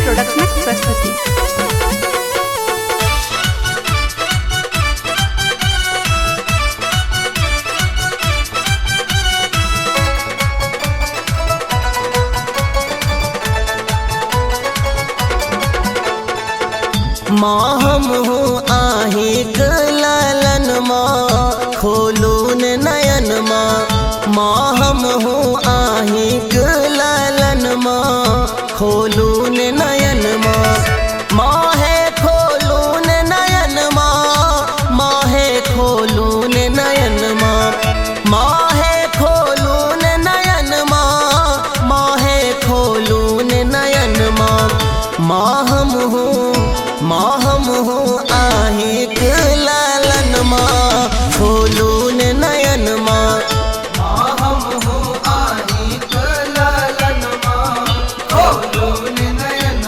प्रोडक्शनक प्रस्तुति। माँ हम हूँ आहिक लालन माँ खोलून नयन माँ हम हूँ आहिक लालन माँ खोलून नयन माँ है खोलून नयन माँ है खोलून नयन माँ है खोलून नयन माँ है खोलून नयन माँ हम हूँ आहिक लालन माँ खोलून नयन माँ हम हूँ आहिक लालन माँ खोलून नयन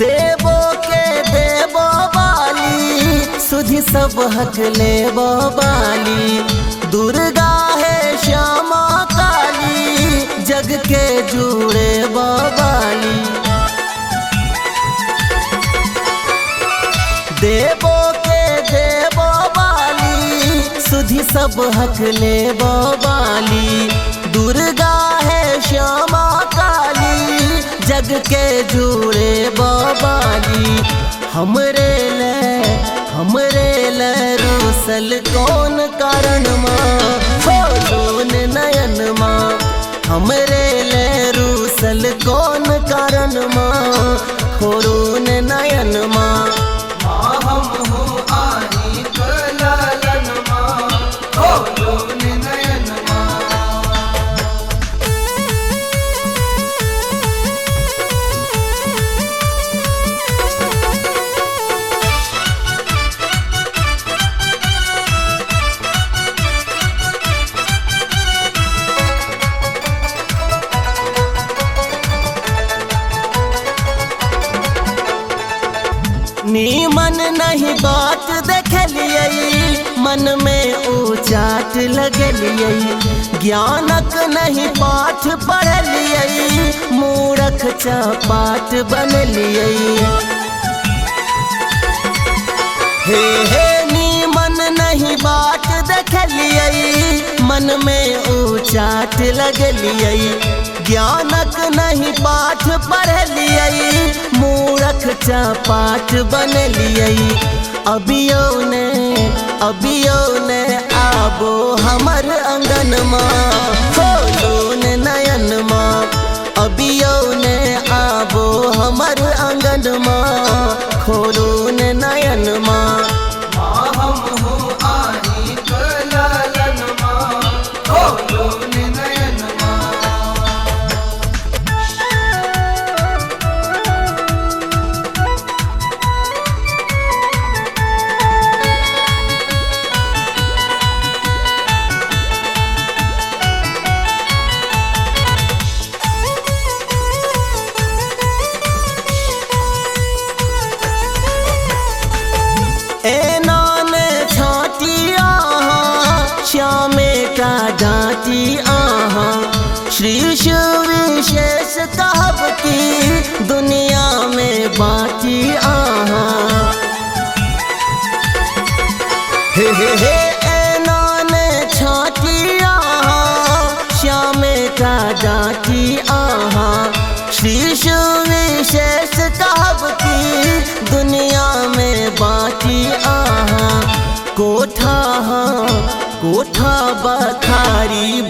देवो के देवो बाली सुधि सब हक ले बाली दुर्गा है श्यामा काली जग के जूड़े बाली देवो के देवो बाली सुधि सब हक ले बाली दुर्गा है श्यामा काली जग के जूड़े बाबाली हमरे ले रूसल कौन कारण माँ खोलून नयन माँ हमरे ले रूसल कौन कारण माँ खोलून नयन माँ हम हूँ आहिक लालन माँ खोलून नयन नीमन नहीं बात देखलिए मन में ऊचाट लगलिए ज्ञानक नहीं पाठ पढ़लिए मूर्ख चपाट बनलिए हे नीमन नहीं बात देखलिए मन में ऊचाट लगलिए ज्ञानक नहीं पाठ पढ़लिए मूर्ख चपाट बनलिए अबियो ने आबो हमर अंगन माँ खोलून नयन माँ अबियो ने आबो हमर अंगन माँ खोलून नयन माँ हम हूँ आहिक लालन माँ खोलून नयन श्यामे का डांटी आहा श्री विशेष कहब की दुनिया में बाटी आहा हे नाने छाटी आहा श्यामे का डांटी आहा श्री विशेष कहब की दुनिया में बाटी आहा कोठा बखारी